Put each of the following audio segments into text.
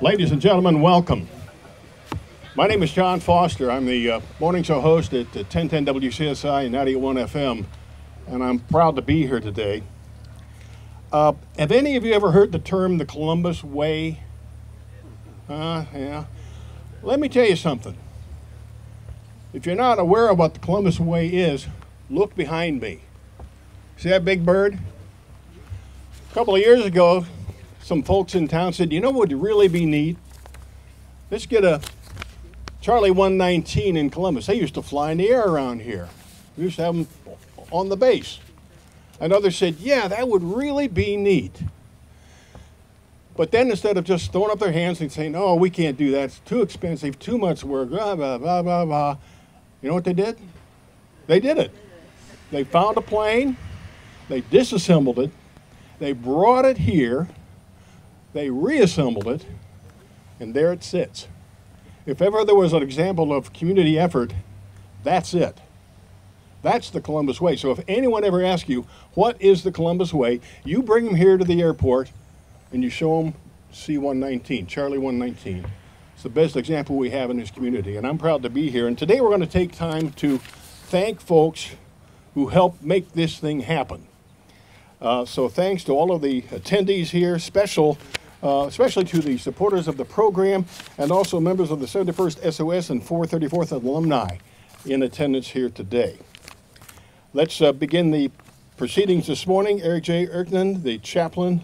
Ladies and gentlemen, welcome. My name is John Foster. I'm the morning show host at 1010 WCSI and 91 FM, and I'm proud to be here today. Have any of you ever heard the term the Columbus Way? Yeah. Let me tell you something. If you're not aware of what the Columbus Way is, look behind me. See that big bird? A couple of years ago, some folks in town said, you know what would really be neat? Let's get a Charlie119 in Columbus. They used to fly in the air around here. We used to have them on the base. And others said, yeah, that would really be neat. But then instead of just throwing up their hands and saying, oh, we can't do that, it's too expensive, too much work, blah, blah, blah, blah, blah, you know what they did? They did it. They found a plane, they disassembled it, they brought it here, they reassembled it, and there it sits. If ever there was an example of community effort, that's it. That's the Columbus Way. So if anyone ever asks you, what is the Columbus Way, you bring them here to the airport and you show them C-119, Charlie119. It's the best example we have in this community, and I'm proud to be here. And today we're going to take time to thank folks who helped make this thing happen. So thanks to all of the attendees here, especially to the supporters of the program, and also members of the 71st SOS and 434th alumni in attendance here today. Let's begin the proceedings this morning. Eric J. Erkman, the chaplain,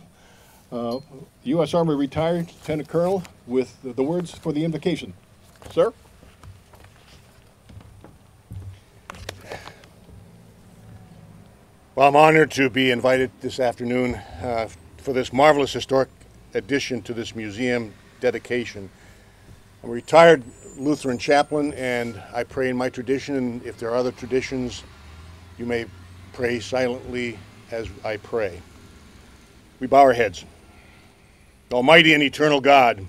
U.S. Army retired Lieutenant Colonel, with the words for the invocation. Sir? Well, I'm honored to be invited this afternoon for this marvelous historic addition to this museum dedication. I'm a retired Lutheran chaplain, and I pray in my tradition, and if there are other traditions, you may pray silently as I pray. We bow our heads. Almighty and eternal God,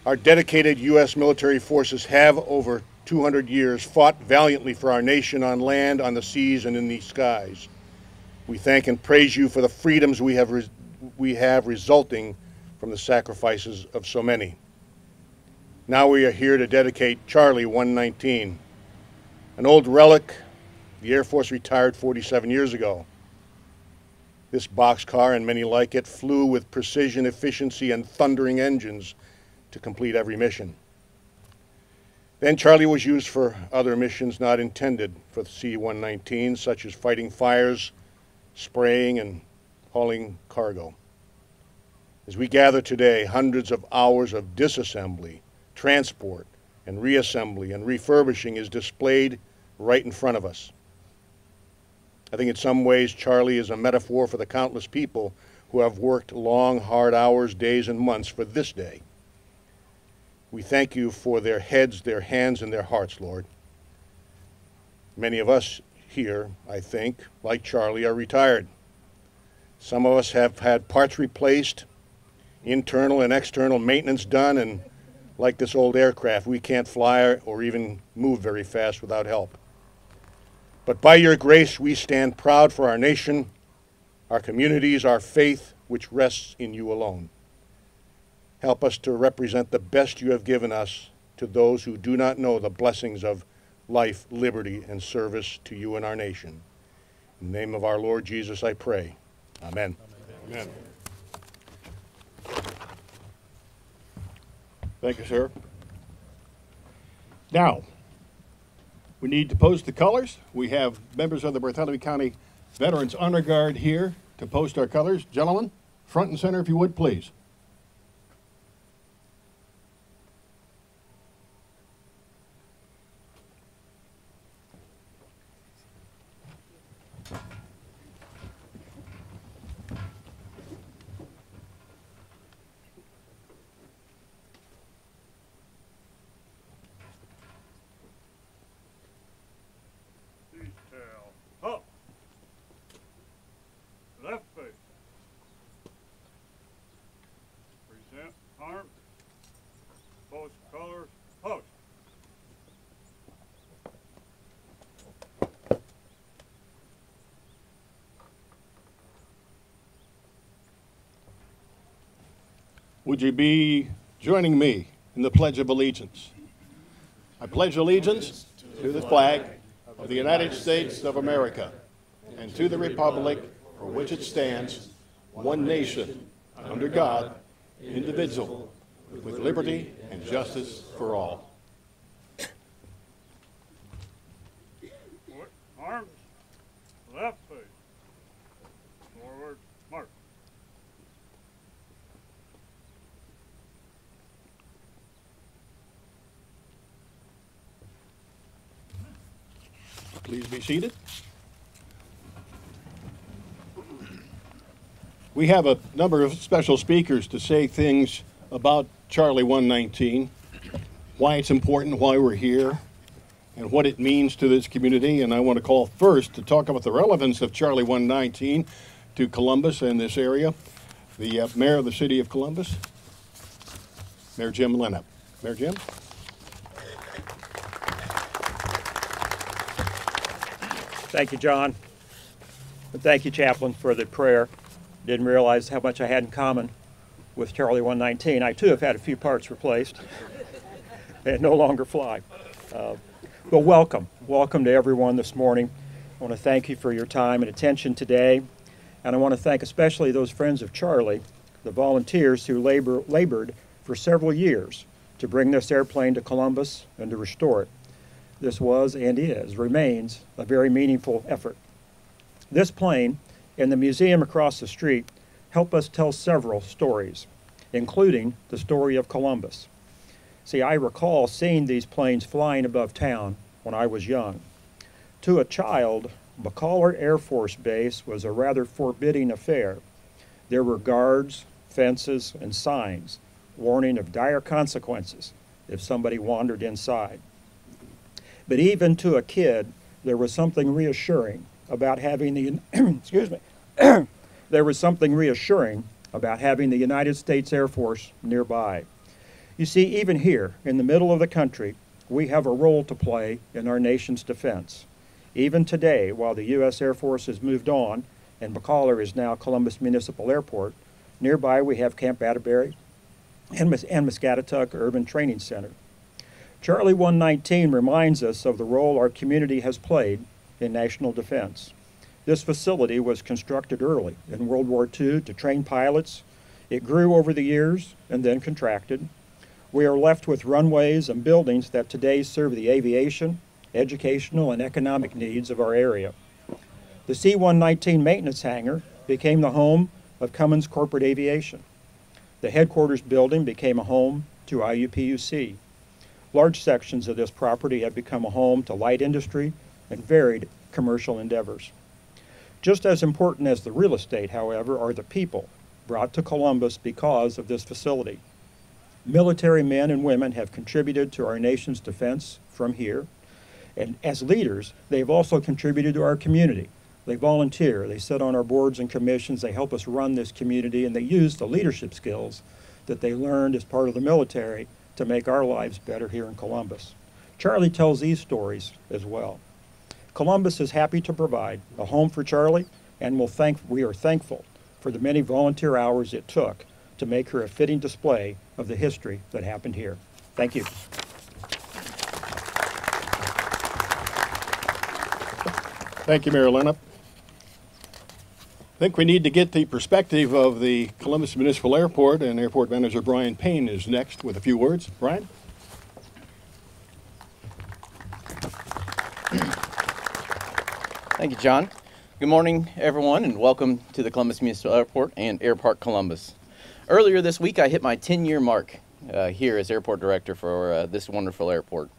our dedicated U.S. military forces have over 200 years fought valiantly for our nation on land, on the seas, and in the skies. We thank and praise you for the freedoms we have resulting from the sacrifices of so many. Now we are here to dedicate Charlie119, an old relic. The Air Force retired 47 years ago. This boxcar and many like it flew with precision, efficiency, and thundering engines to complete every mission. Then Charlie was used for other missions not intended for the C-119, such as fighting fires, spraying, and hauling cargo. As we gather today, hundreds of hours of disassembly, transport, and reassembly and refurbishing is displayed right in front of us. I think in some ways Charlie is a metaphor for the countless people who have worked long, hard hours, days, and months for this day. We thank you for their heads, their hands, and their hearts, Lord. Many of us here, I think, like Charlie, are retired. Some of us have had parts replaced, internal and external maintenance done, and like this old aircraft, we can't fly or even move very fast without help. But by your grace, we stand proud for our nation, our communities, our faith, which rests in you alone. Help us to represent the best you have given us to those who do not know the blessings of life, liberty, and service to you and our nation. In the name of our Lord Jesus, I pray. Amen. Amen. Thank you, sir. Now, we need to post the colors. We have members of the Bartholomew County Veterans Honor Guard here to post our colors. Gentlemen, front and center if you would, please. Would you be joining me in the Pledge of Allegiance? I pledge allegiance to the flag of the United States of America and to the republic for which it stands, one nation, under God, indivisible, with liberty and justice for all. Arms, left foot, forward, march. Please be seated. We have a number of special speakers to say things about Charlie119, why it's important, why we're here, and what it means to this community. And I want to call first to talk about the relevance of Charlie119 to Columbus and this area, the mayor of the city of Columbus, Mayor Jim Lenup. Mayor Jim? Thank you, John. And thank you, Chaplain, for the prayer. Didn't realize how much I had in common with Charlie119. I, too, have had a few parts replaced and no longer fly. But welcome. Welcome to everyone this morning. I want to thank you for your time and attention today. And I want to thank especially those friends of Charlie, the volunteers who labored for several years to bring this airplane to Columbus and to restore it. This was and remains a very meaningful effort. This plane and the museum across the street help us tell several stories, including the story of Columbus. See, I recall seeing these planes flying above town when I was young. To a child, Bakalar Air Force Base was a rather forbidding affair. There were guards, fences, and signs warning of dire consequences if somebody wandered inside. But even to a kid, there was something reassuring about having the excuse me. There was something reassuring about having the United States Air Force nearby. You see, even here in the middle of the country, we have a role to play in our nation's defense. Even today, while the U.S. Air Force has moved on and Bakalar is now Columbus Municipal Airport, nearby we have Camp Atterbury and Muscatatuck Urban Training Center. Charlie119 reminds us of the role our community has played in national defense. This facility was constructed early in World War II to train pilots. It grew over the years and then contracted. We are left with runways and buildings that today serve the aviation, educational, and economic needs of our area. The C-119 maintenance hangar became the home of Cummins Corporate Aviation. The headquarters building became a home to IUPUC. Large sections of this property have become a home to light industry and varied commercial endeavors. Just as important as the real estate, however, are the people brought to Columbus because of this facility. Military men and women have contributed to our nation's defense from here, and as leaders, they've also contributed to our community. They volunteer, they sit on our boards and commissions, they help us run this community, and they use the leadership skills that they learned as part of the military to make our lives better here in Columbus. Charlie tells these stories as well. Columbus is happy to provide a home for Charlie, and we are thankful for the many volunteer hours it took to make her a fitting display of the history that happened here. Thank you. Thank you, Mayor Lenup. I think we need to get the perspective of the Columbus Municipal Airport, and Airport Manager Brian Payne is next with a few words. Brian? Thank you, John. Good morning, everyone, and welcome to the Columbus Municipal Airport and Air Park Columbus. Earlier this week, I hit my 10-year mark here as airport director for this wonderful airport.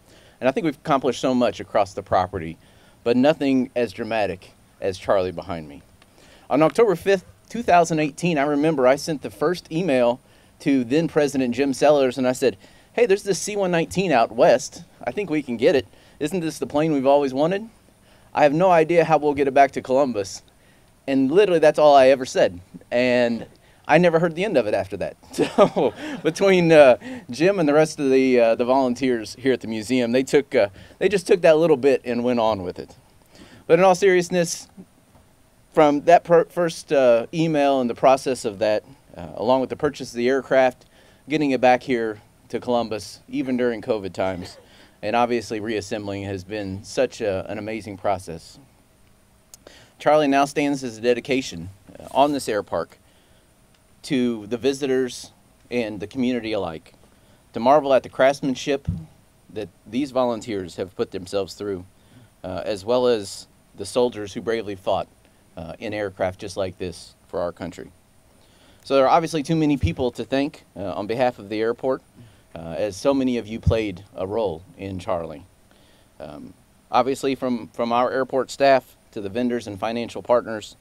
And I think we've accomplished so much across the property, but nothing as dramatic as Charlie behind me. On October 5th, 2018, I remember I sent the first email to then President Jim Sellers, and I said, hey, there's this C-119 out west. I think we can get it. Isn't this the plane we've always wanted? I have no idea how we'll get it back to Columbus. And literally, that's all I ever said. And I never heard the end of it after that. So between Jim and the rest of the volunteers here at the museum, they just took that little bit and went on with it. But in all seriousness, from that first email and the process of that, along with the purchase of the aircraft, getting it back here to Columbus, even during COVID times, and obviously reassembling has been such an amazing process. Charlie now stands as a dedication on this air park to the visitors and the community alike, to marvel at the craftsmanship that these volunteers have put themselves through, as well as the soldiers who bravely fought in aircraft just like this for our country. So there are obviously too many people to thank on behalf of the airport, as so many of you played a role in Charlie. Obviously from our airport staff to the vendors and financial partners,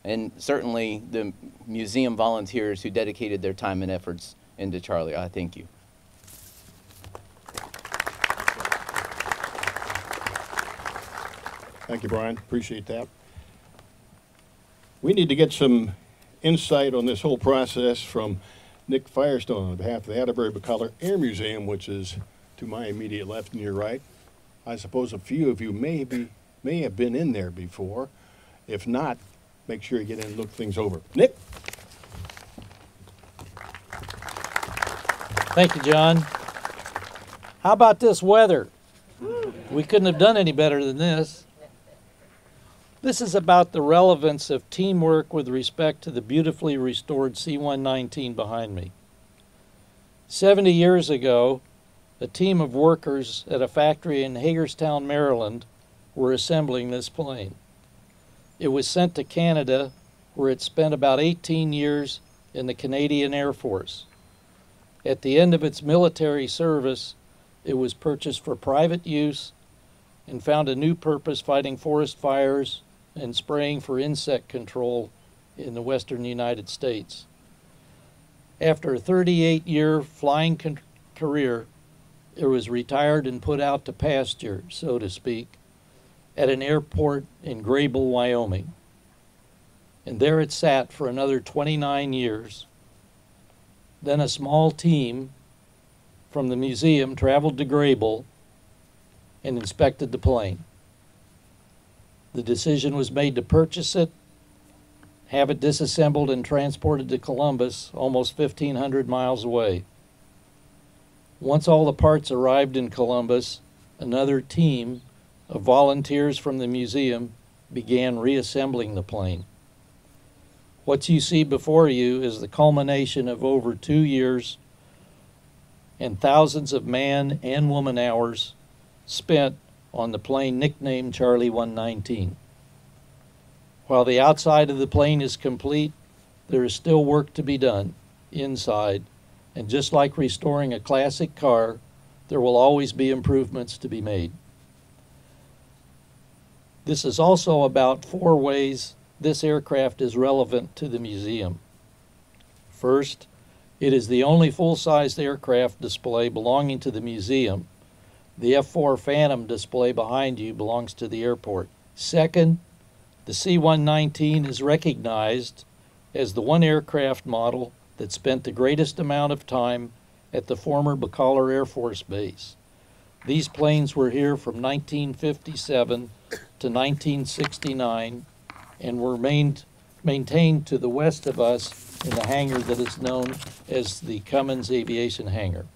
and certainly the museum volunteers who dedicated their time and efforts into Charlie, I thank you. Thank you, Brian. Appreciate that. We need to get some insight on this whole process from Nick Firestone on behalf of the Atterbury-Bakalar Air Museum, which is to my immediate left and your right. I suppose a few of you may have been in there before. If not, make sure you get in and look things over. Nick? Thank you, John. How about this weather? We couldn't have done any better than this. This is about the relevance of teamwork with respect to the beautifully restored C-119 behind me. 70 years ago, a team of workers at a factory in Hagerstown, Maryland, were assembling this plane. It was sent to Canada, where it spent about 18 years in the Canadian Air Force. At the end of its military service, it was purchased for private use and found a new purpose fighting forest fires and spraying for insect control in the western United States. After a 38-year flying career, it was retired and put out to pasture, so to speak, at an airport in Grable, Wyoming. And there it sat for another 29 years. Then a small team from the museum traveled to Grable and inspected the plane. The decision was made to purchase it, have it disassembled and transported to Columbus, almost 1,500 miles away. Once all the parts arrived in Columbus, another team of volunteers from the museum began reassembling the plane. What you see before you is the culmination of over 2 years and thousands of man and woman hours spent on the plane nicknamed Charlie119. While the outside of the plane is complete, there is still work to be done inside, and just like restoring a classic car, there will always be improvements to be made. This is also about 4 ways this aircraft is relevant to the museum. First, it is the only full-sized aircraft display belonging to the museum. The F-4 Phantom display behind you belongs to the airport. Second, the C-119 is recognized as the one aircraft model that spent the greatest amount of time at the former Bakalar Air Force Base. These planes were here from 1957 to 1969 and were maintained to the west of us in the hangar that is known as the Cummins Aviation Hangar.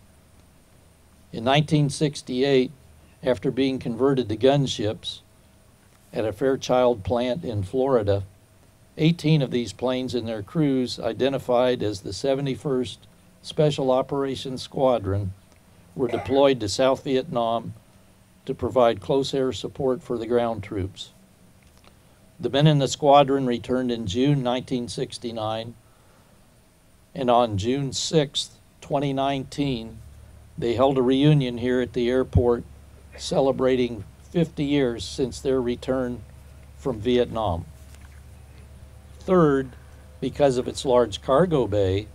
In 1968, after being converted to gunships at a Fairchild plant in Florida, 18 of these planes and their crews, identified as the 71st Special Operations Squadron, were deployed to South Vietnam to provide close air support for the ground troops. The men in the squadron returned in June 1969, and on June 6, 2019, they held a reunion here at the airport celebrating 50 years since their return from Vietnam. Third, because of its large cargo bay,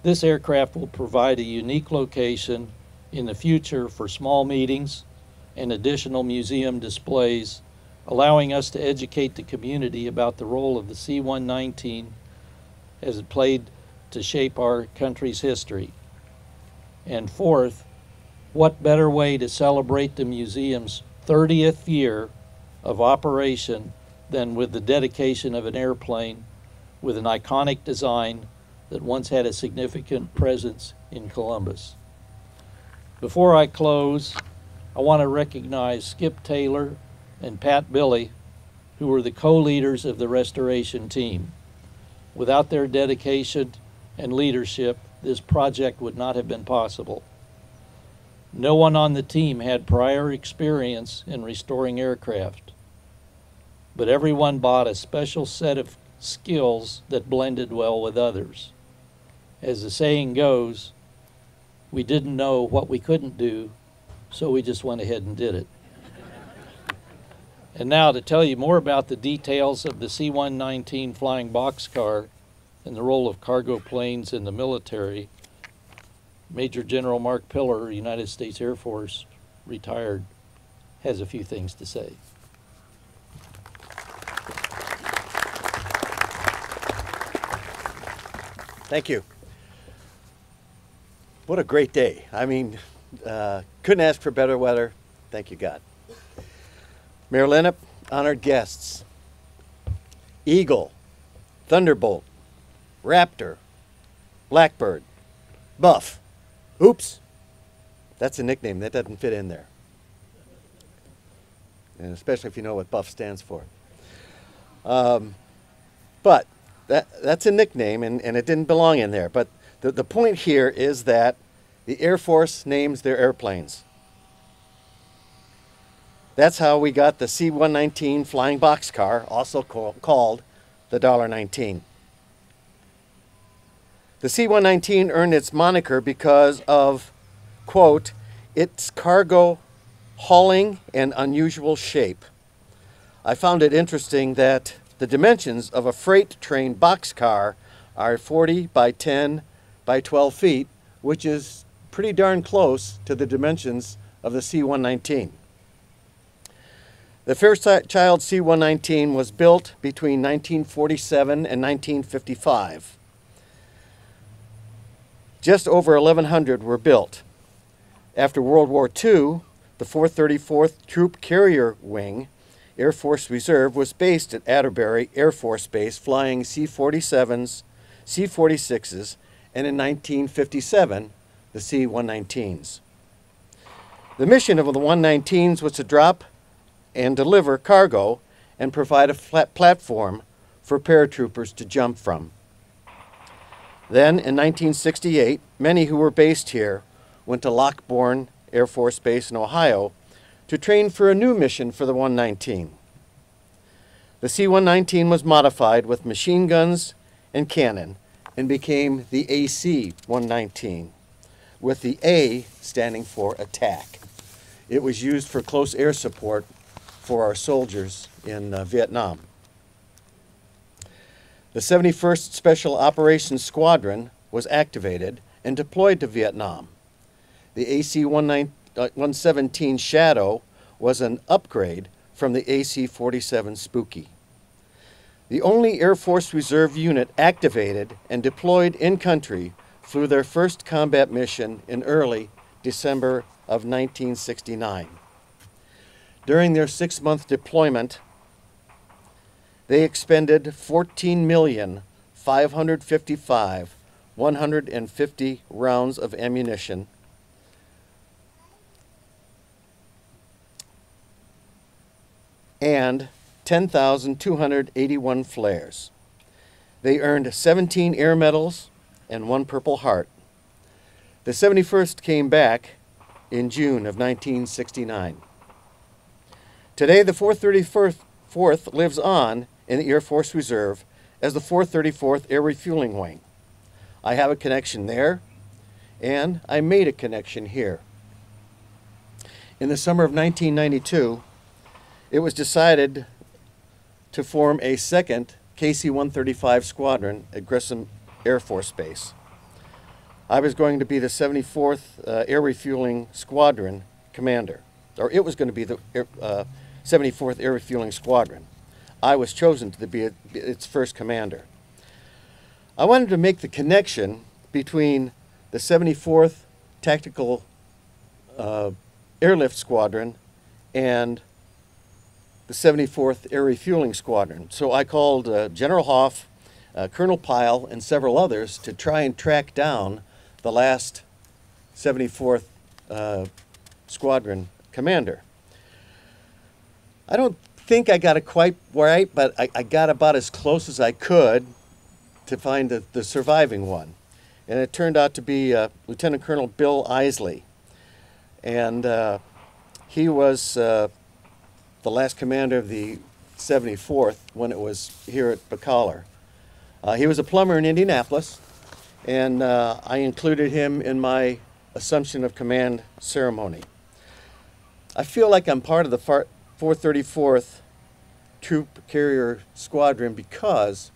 this aircraft will provide a unique location in the future for small meetings and additional museum displays, allowing us to educate the community about the role of the C-119 as it played to shape our country's history. And fourth, what better way to celebrate the museum's 30th year of operation than with the dedication of an airplane with an iconic design that once had a significant presence in Columbus. Before I close, I want to recognize Skip Taylor and Pat Billy, who were the co-leaders of the restoration team. Without their dedication and leadership, this project would not have been possible. No one on the team had prior experience in restoring aircraft, but everyone brought a special set of skills that blended well with others. As the saying goes, we didn't know what we couldn't do, so we just went ahead and did it. And now to tell you more about the details of the C-119 Flying Boxcar and the role of cargo planes in the military, Major General Mark Pillar, United States Air Force, retired, has a few things to say. Thank you. What a great day. I mean, couldn't ask for better weather. Thank you, God. Mayor Lenup, honored guests, Eagle, Thunderbolt, Raptor, Blackbird, Buff. Oops, that's a nickname. That doesn't fit in there. And especially if you know what Buff stands for. But that's a nickname, and it didn't belong in there. But the point here is that the Air Force names their airplanes. That's how we got the C-119 Flying Boxcar, also called the $19. The C-119 earned its moniker because of, quote, its cargo hauling and unusual shape. I found it interesting that the dimensions of a freight train boxcar are 40 by 10 by 12 feet, which is pretty darn close to the dimensions of the C-119. The Fairchild C-119 was built between 1947 and 1955. Just over 1,100 were built. After World War II, the 434th Troop Carrier Wing, Air Force Reserve, was based at Atterbury Air Force Base, flying C-47s, C-46s, and in 1957, the C-119s. The mission of the 119s was to drop and deliver cargo and provide a flat platform for paratroopers to jump from. Then, in 1968, many who were based here went to Lockbourne Air Force Base in Ohio to train for a new mission for the 119. The C-119 was modified with machine guns and cannon and became the AC-119, with the A standing for attack. It was used for close air support for our soldiers in Vietnam. The 71st Special Operations Squadron was activated and deployed to Vietnam. The AC-117 Shadow was an upgrade from the AC-47 Spooky. The only Air Force Reserve unit activated and deployed in-country flew their first combat mission in early December of 1969. During their 6-month deployment, they expended 14,555,150 rounds of ammunition, and 10,281 flares. They earned 17 Air Medals and 1 Purple Heart. The 71st came back in June of 1969. Today, the 434th lives on in the Air Force Reserve as the 434th Air Refueling Wing. I have a connection there, and I made a connection here. In the summer of 1992, it was decided to form a second KC-135 squadron at Grissom Air Force Base. I was going to be the 74th Air Refueling Squadron commander, or it was going to be the 74th Air Refueling Squadron. I was chosen to be its first commander. I wanted to make the connection between the 74th Tactical Airlift Squadron and the 74th Air Refueling Squadron. So I called General Hoff, Colonel Pyle and several others to try and track down the last 74th Squadron commander. I don't think I got it quite right, but I got about as close as I could to find the surviving one. And it turned out to be Lieutenant Colonel Bill Isley. And he was the last commander of the 74th when it was here at Bakalar. He was a plumber in Indianapolis, and I included him in my Assumption of Command ceremony. I feel like I'm part of the 434th Troop Carrier Squadron because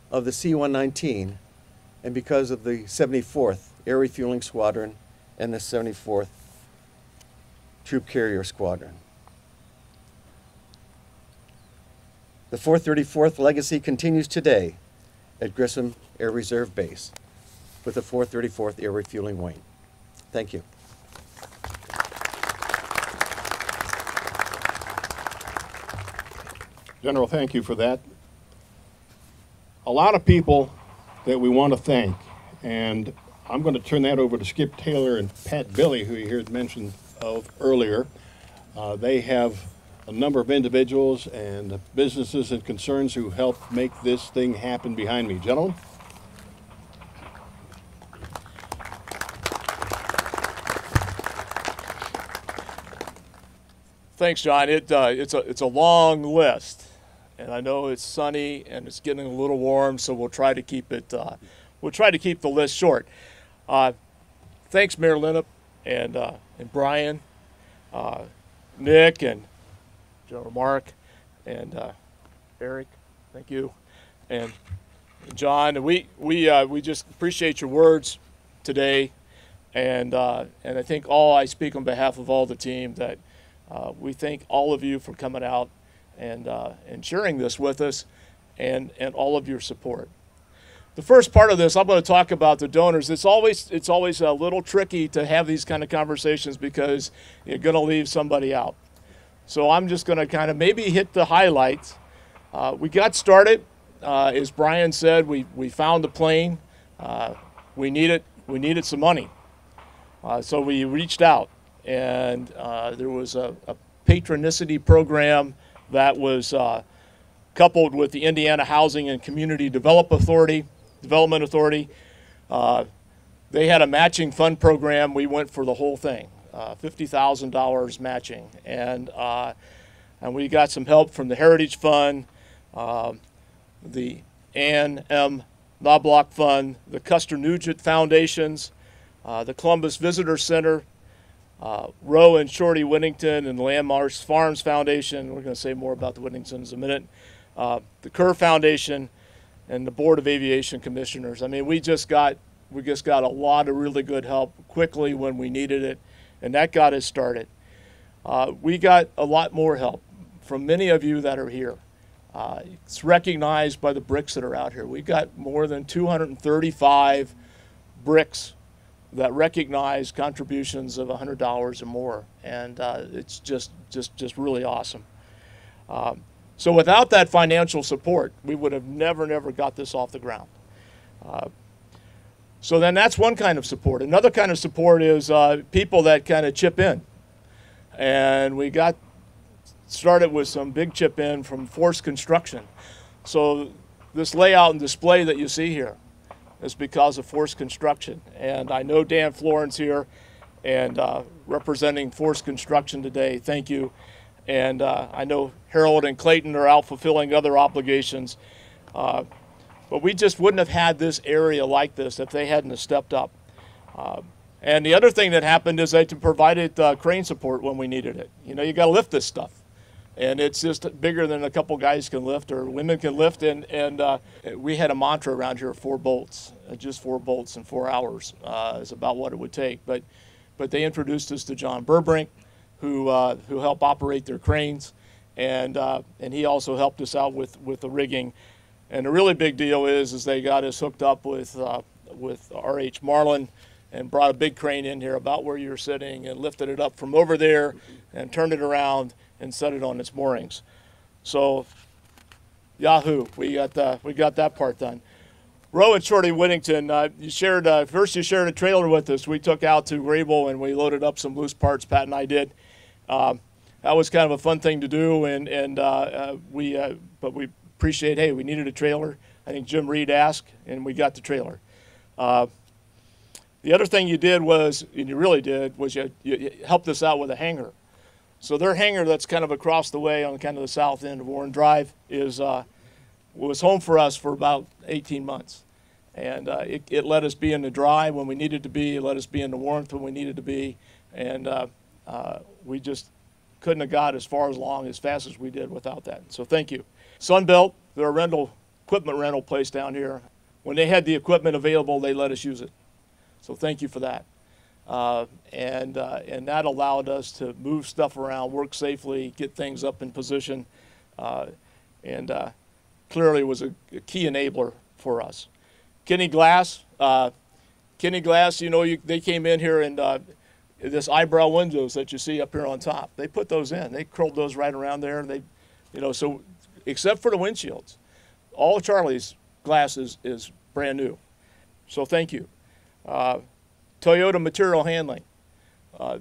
of the C-119 and because of the 74th Air Refueling Squadron and the 74th Troop Carrier Squadron. The 434th legacy continues today at Grissom Air Reserve Base with the 434th Air Refueling Wing. Thank you. General, thank you for that. A lot of people that we want to thank, and I'm going to turn that over to Skip Taylor and Pat Billy, who you heard mentioned of earlier. They have a number of individuals and businesses and concerns who helped make this thing happen behind me. Gentlemen? Thanks, John. It's a long list, and I know it's sunny and it's getting a little warm, so we'll try to keep it. We'll try to keep the list short. Thanks, Mayor Linnup and Brian, Nick, and General Mark, and Eric. Thank you, and John. We just appreciate your words today, and I think I speak on behalf of all the team that. We thank all of you for coming out and sharing this with us and all of your support. The first part of this, I'm going to talk about the donors. It's always a little tricky to have these kind of conversations because you're going to leave somebody out. So I'm just going to kind of maybe hit the highlights. We got started, as Brian said, we found the plane. We needed some money. So we reached out. And there was a patronicity program that was coupled with the Indiana Housing and Community Development Authority. They had a matching fund program. We went for the whole thing, $50,000 matching, and we got some help from the Heritage Fund, the Ann M. Knobloch Fund, the Custer Nugent Foundations, the Columbus Visitor Center. Roe and Shorty Whittington and the Landmarks Farms Foundation. We're going to say more about the Whittingtons in a minute. The Kerr Foundation and the Board of Aviation Commissioners. I mean, we just got a lot of really good help quickly when we needed it, and that got us started. We got a lot more help from many of you that are here. It's recognized by the bricks that are out here. We got more than 235 bricks that recognize contributions of $100 or more, and it's just really awesome. So without that financial support, we would have never got this off the ground. So then that's one kind of support. Another kind of support is people that kind of chip in, and we got started with some big chip in from Force Construction. So this layout and display that you see here is because of Force Construction. And I know Dan Florence here and representing Force Construction today. Thank you. And I know Harold and Clayton are out fulfilling other obligations. But we just wouldn't have had this area like this if they hadn't have stepped up. And the other thing that happened is they provided crane support when we needed it. You know, you got to lift this stuff. And it's just bigger than a couple guys can lift or women can lift. And we had a mantra around here, 4 bolts, just 4 bolts in 4 hours is about what it would take. But they introduced us to John Burbrink, who helped operate their cranes. And he also helped us out with the rigging. And the really big deal is they got us hooked up with R.H. Marlin and brought a big crane in here about where you're sitting and lifted it up from over there and turned it around and set it on its moorings. So, yahoo! We got that part done. Roe and Shorty Whittington, you shared first. You shared a trailer with us. We took out to Grable and we loaded up some loose parts. Pat and I did. That was kind of a fun thing to do, but we appreciate. Hey, we needed a trailer. I think Jim Reed asked, and we got the trailer. The other thing you did was, and you really did, was you helped us out with a hangar. So their hangar that's kind of across the way on kind of the south end of Warren Drive was home for us for about 18 months. And it let us be in the dry when we needed to be. It let us be in the warmth when we needed to be. And we just couldn't have got as fast as we did without that. So thank you. Sunbelt, they're a equipment rental place down here. When they had the equipment available, they let us use it. So thank you for that. And that allowed us to move stuff around, work safely, get things up in position, and clearly was a key enabler for us. Kenny Glass, they came in here and this eyebrow windows that you see up here on top, they put those in. They curled those right around there. And so except for the windshields, all Charlie's glass is brand new. So thank you. Toyota Material Handling,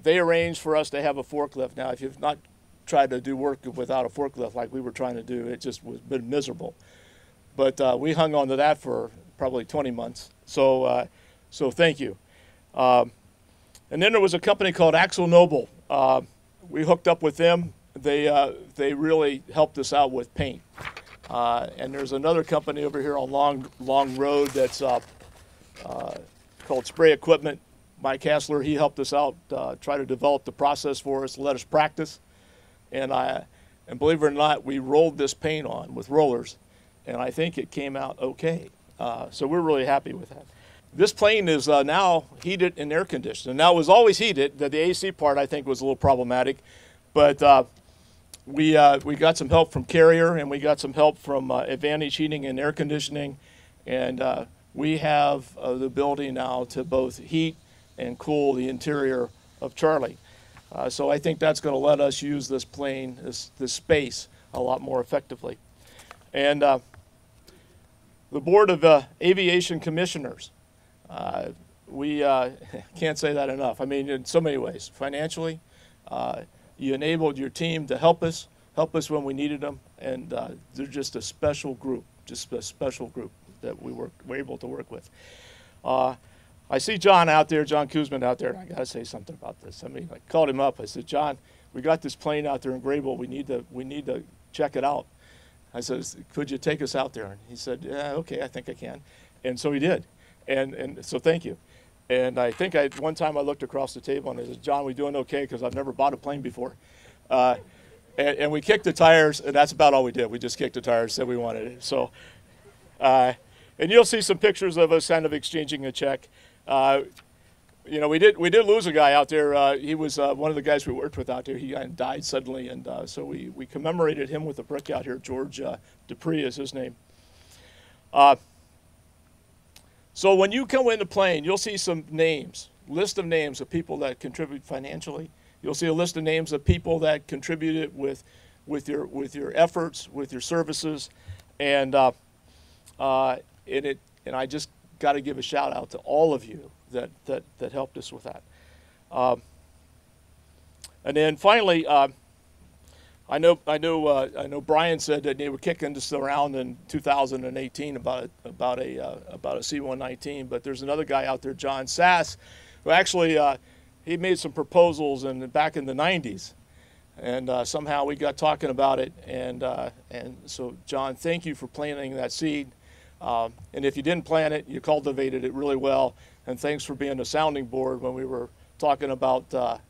they arranged for us to have a forklift. Now, if you've not tried to do work without a forklift like we were trying to do, it just was been miserable. But we hung on to that for probably 20 months. So thank you. And then there was a company called Axel Noble. We hooked up with them. They really helped us out with paint. And there's another company over here on Long Road that's called Spray Equipment. Mike Hassler, he helped us out, try to develop the process for us, let us practice. And believe it or not, we rolled this paint on with rollers, and I think it came out okay. So we're really happy with that. This plane is now heated and air conditioned. Now it was always heated. The AC part I think was a little problematic, but we got some help from Carrier and we got some help from Advantage Heating and Air Conditioning, and we have the ability now to both heat and cool the interior of Charlie. So I think that's going to let us use this plane, this space, a lot more effectively. And the Board of Aviation Commissioners, we can't say that enough. I mean, in so many ways. Financially, you enabled your team to help us when we needed them, and they're just a special group that we were able to work with. I see John out there, John Kuzman out there, and I got to say something about this. I mean, I called him up. I said, John, we got this plane out there in Grable. We need to check it out. I said, could you take us out there? And he said, yeah, okay, I think I can. And so he did. And so thank you. And I think one time I looked across the table and I said, John, we doing okay? Because I've never bought a plane before. And we kicked the tires, and that's about all we did. We just kicked the tires, said we wanted it. So, and you'll see some pictures of us kind of exchanging a check. We did lose a guy out there. He was one of the guys we worked with out there. He died suddenly, and so we commemorated him with a brick out here. George Dupree is his name. So when you come in the plane, you'll see some names, list of names of people that contribute financially. You'll see a list of names of people that contributed with your efforts, with your services, and I just got to give a shout out to all of you that helped us with that. And then finally, I know Brian said that they were kicking this around in 2018 about a C-119, but there's another guy out there, John Sass, who actually he made some proposals back in the 90s, and somehow we got talking about it, and so John, thank you for planting that seed. And if you didn't plant it, you cultivated it really well. And thanks for being a sounding board when we were talking about,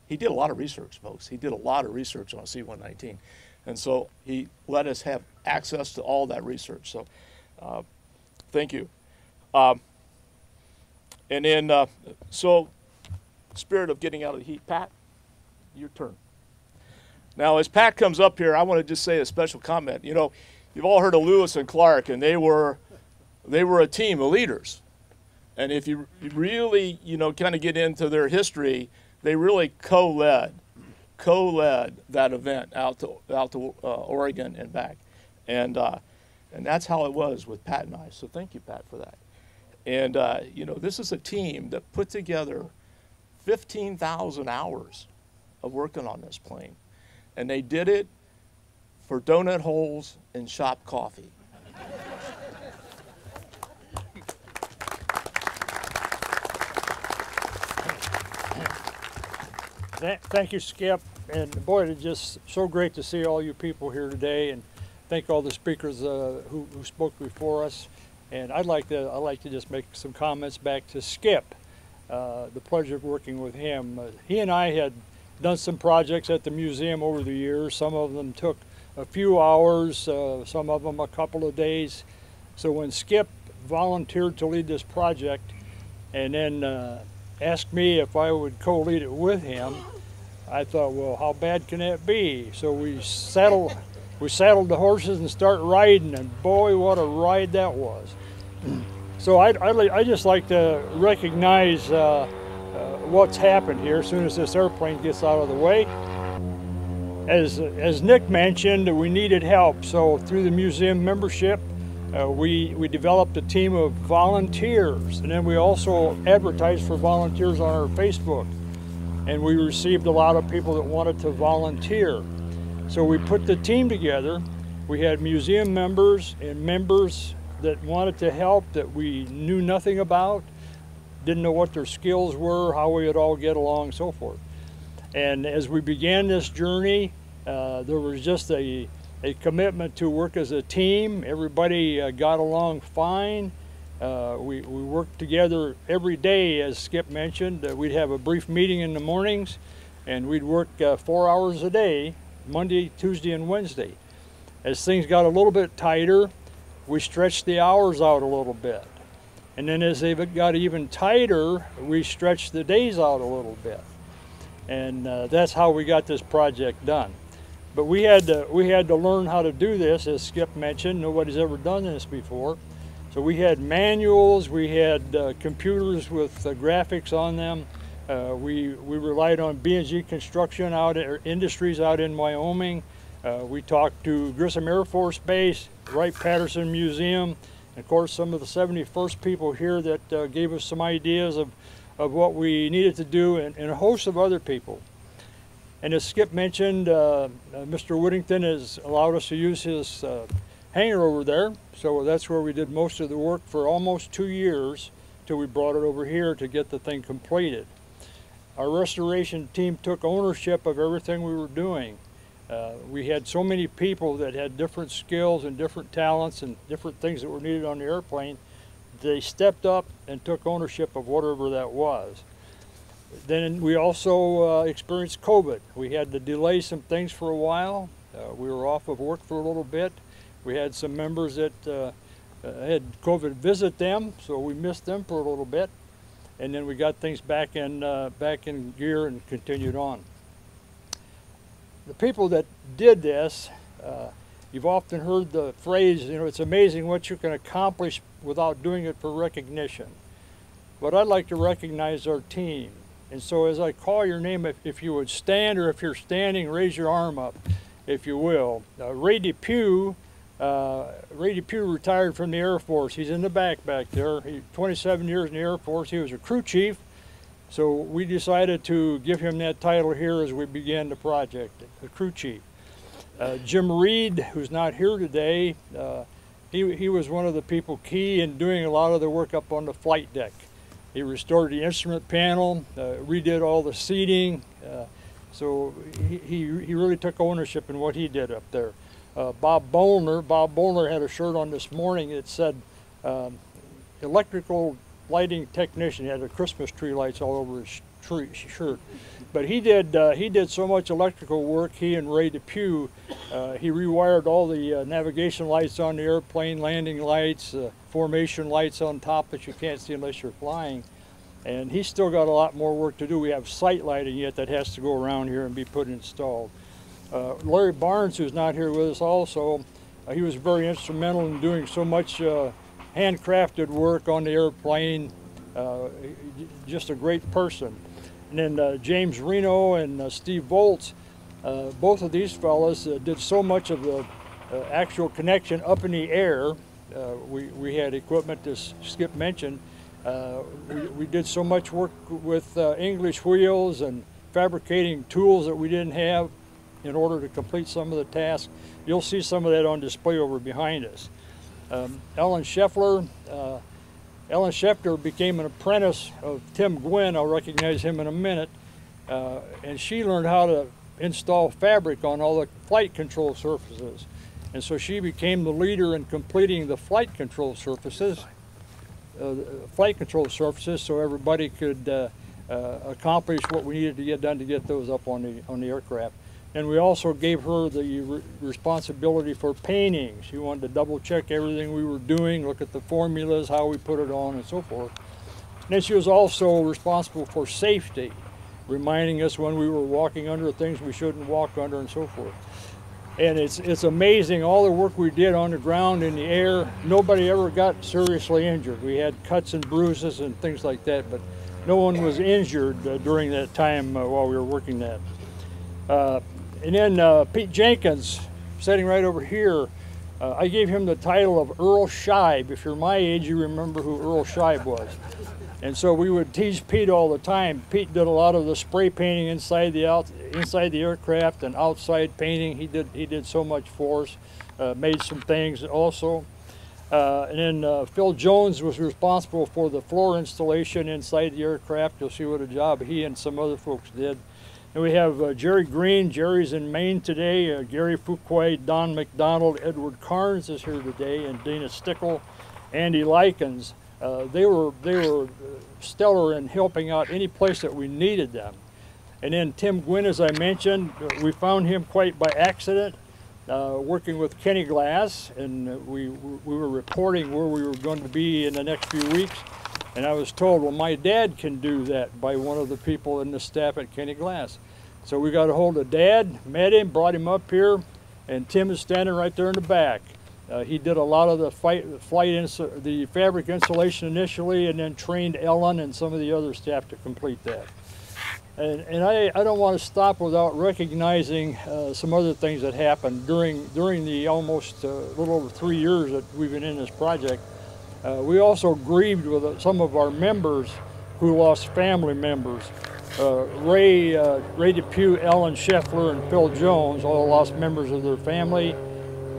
he did a lot of research, folks. He did a lot of research on C-119. And so he let us have access to all that research. So thank you. And then, so spirit of getting out of the heat, Pat, your turn. Now, as Pat comes up here, I want to just say a special comment. You know, you've all heard of Lewis and Clark, and they were a team of leaders. And if you really, kind of get into their history, they really co-led that event out to Oregon and back. And that's how it was with Pat and I. So thank you, Pat, for that. And, you know, this is a team that put together 15,000 hours of working on this plane. And they did it for donut holes and shop coffee. Thank you, Skip. And boy, it's just so great to see all you people here today, and thank all the speakers who spoke before us. And I'd like to just make some comments back to Skip. The pleasure of working with him. He and I had done some projects at the museum over the years. Some of them took a few hours, some of them a couple of days. So when Skip volunteered to lead this project and then asked me if I would co-lead it with him, I thought, well, how bad can that be? So we saddled the horses and start riding, and boy, what a ride that was. So I just like to recognize what's happened here as soon as this airplane gets out of the way. As Nick mentioned, we needed help, so through the museum membership, we developed a team of volunteers, and then we also advertised for volunteers on our Facebook. And we received a lot of people that wanted to volunteer. So we put the team together. We had museum members and members that wanted to help that we knew nothing about, didn't know what their skills were, how we would all get along, and so forth. And as we began this journey, there was just a commitment to work as a team. Everybody got along fine. We worked together every day, as Skip mentioned. We'd have a brief meeting in the mornings, and we'd work 4 hours a day, Monday, Tuesday, and Wednesday. As things got a little bit tighter, we stretched the hours out a little bit. And then as they got even tighter, we stretched the days out a little bit. And that's how we got this project done. But we had to learn how to do this, as Skip mentioned. Nobody's ever done this before. So we had manuals, we had computers with graphics on them. We relied on B&G Construction Industries out in Wyoming. We talked to Grissom Air Force Base, Wright-Patterson Museum, and of course some of the 71st people here that gave us some ideas of what we needed to do, and a host of other people. And as Skip mentioned, Mr. Whittington has allowed us to use his hangar over there, so that's where we did most of the work for almost 2 years till we brought it over here to get the thing completed. Our restoration team took ownership of everything we were doing. We had so many people that had different skills and different talents and different things that were needed on the airplane. They stepped up and took ownership of whatever that was. Then we also experienced COVID. We had to delay some things for a while. We were off of work for a little bit. We had some members that had COVID visit them, so we missed them for a little bit. And then we got things back in gear and continued on. The people that did this, you've often heard the phrase, you know, it's amazing what you can accomplish without doing it for recognition. But I'd like to recognize our team. And so as I call your name, if you would stand, or if you're standing, raise your arm up, if you will. Ray Depew retired from the Air Force. He's in the back there. 27 years in the Air Force. He was a crew chief. So we decided to give him that title here as we began the project, the crew chief. Jim Reed, who's not here today, he was one of the people key in doing a lot of the work up on the flight deck. He restored the instrument panel, redid all the seating, so he really took ownership in what he did up there. Bob Bollner had a shirt on this morning that said electrical lighting technician. He had the Christmas tree lights all over his shirt. But he did so much electrical work, he and Ray Depew. He rewired all the navigation lights on the airplane, landing lights, formation lights on top that you can't see unless you're flying. And he's still got a lot more work to do. We have sight lighting yet that has to go around here and be put installed. Larry Barnes, who's not here with us also, he was very instrumental in doing so much handcrafted work on the airplane. Just a great person. And then James Reno and Steve Volz, both of these fellas did so much of the actual connection up in the air. We had equipment, as Skip mentioned, We did so much work with English wheels and fabricating tools that we didn't have in order to complete some of the tasks. You'll see some of that on display over behind us. Ellen Scheffler became an apprentice of Tim Gwynn. I'll recognize him in a minute. And she learned how to install fabric on all the flight control surfaces. And so she became the leader in completing the flight control surfaces, so everybody could accomplish what we needed to get done to get those up on the aircraft. And we also gave her the responsibility for painting. She wanted to double check everything we were doing, look at the formulas, how we put it on, and so forth. And then she was also responsible for safety, reminding us when we were walking under things we shouldn't walk under and so forth. And it's amazing, all the work we did on the ground, in the air, nobody ever got seriously injured. We had cuts and bruises and things like that, but no one was injured during that time while we were working that. And then Pete Jenkins, sitting right over here, I gave him the title of Earl Scheib. If you're my age, you remember who Earl Scheib was. And so we would tease Pete all the time. Pete did a lot of the spray painting inside the aircraft and outside painting. He did so much for us, made some things also. And then Phil Jones was responsible for the floor installation inside the aircraft. You'll see what a job he and some other folks did. And we have Jerry Green. Jerry's in Maine today. Gary Fuquay, Don McDonald, Edward Carnes is here today, and Dana Stickle, Andy Likens. They were stellar in helping out any place that we needed them. And then Tim Gwynn, as I mentioned, we found him quite by accident, working with Kenny Glass, and we were reporting where we were going to be in the next few weeks. And I was told, well, my dad can do that, by one of the people in the staff at Kenny Glass. So we got a hold of Dad, met him, brought him up here, and Tim is standing right there in the back. He did a lot of the fabric installation initially, and then trained Ellen and some of the other staff to complete that. And I don't want to stop without recognizing some other things that happened during the almost little over 3 years that we've been in this project. We also grieved with some of our members who lost family members. Ray Depew, Ellen Scheffler, and Phil Jones all lost members of their family.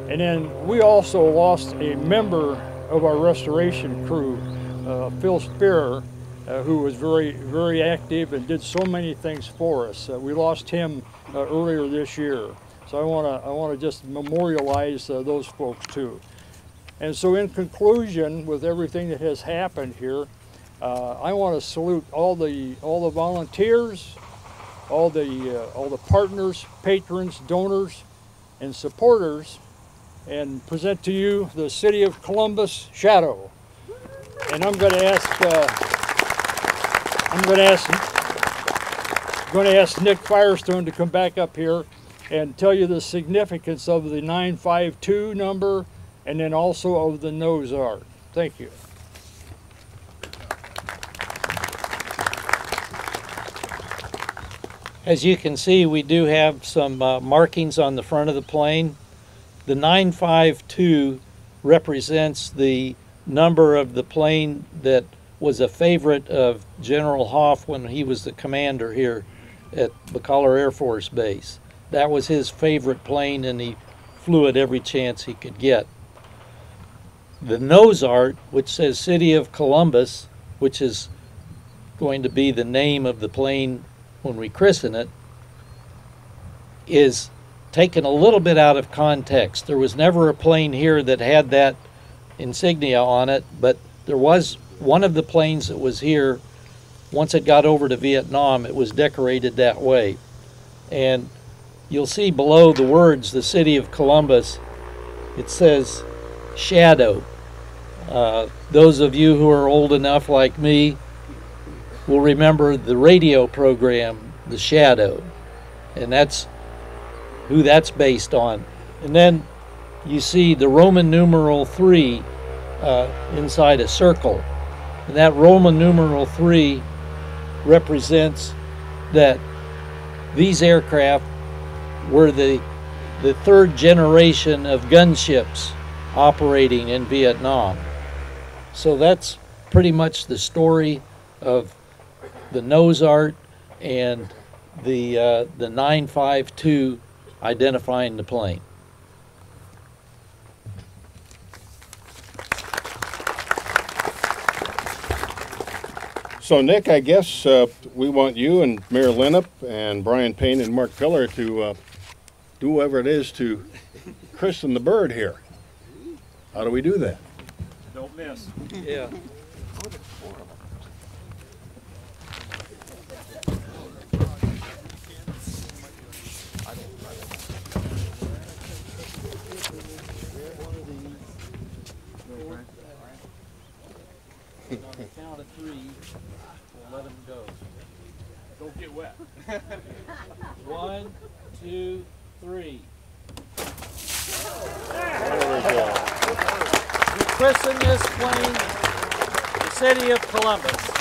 And then we also lost a member of our restoration crew, Phil Spear, who was very, very active and did so many things for us. We lost him earlier this year. So I want to just memorialize those folks too. And so in conclusion, with everything that has happened here, I want to salute all the volunteers, all the partners, patrons, donors, and supporters, and present to you the City of Columbus Shadow. And I'm going to ask Nick Firestone to come back up here and tell you the significance of the 952 number, and then also of the nose art. Thank you. As you can see, we do have some markings on the front of the plane. The 952 represents the number of the plane that was a favorite of General Hoff when he was the commander here at Bakalar Air Force Base. That was his favorite plane, and he flew it every chance he could get. The nose art, which says City of Columbus, which is going to be the name of the plane when we christen it, is taken a little bit out of context. There was never a plane here that had that insignia on it, but there was one of the planes that was here. Once it got over to Vietnam, it was decorated that way. And you'll see below the words, the City of Columbus, it says Shadow. Those of you who are old enough like me will remember the radio program, The Shadow, and that's who that's based on. And then you see the Roman numeral 3 inside a circle, and that Roman numeral 3 represents that these aircraft were the third generation of gunships operating in Vietnam. So that's pretty much the story of the nose art and the 952 identifying the plane. So Nick, I guess we want you and Mayor Linnep and Brian Payne and Mark Pillar to do whatever it is to christen the bird here. How do we do that? Don't miss. Yeah. On the count of 3, we'll let him go. Don't get wet. 1, 2, 3. There we go. We christen this plane the City of Columbus.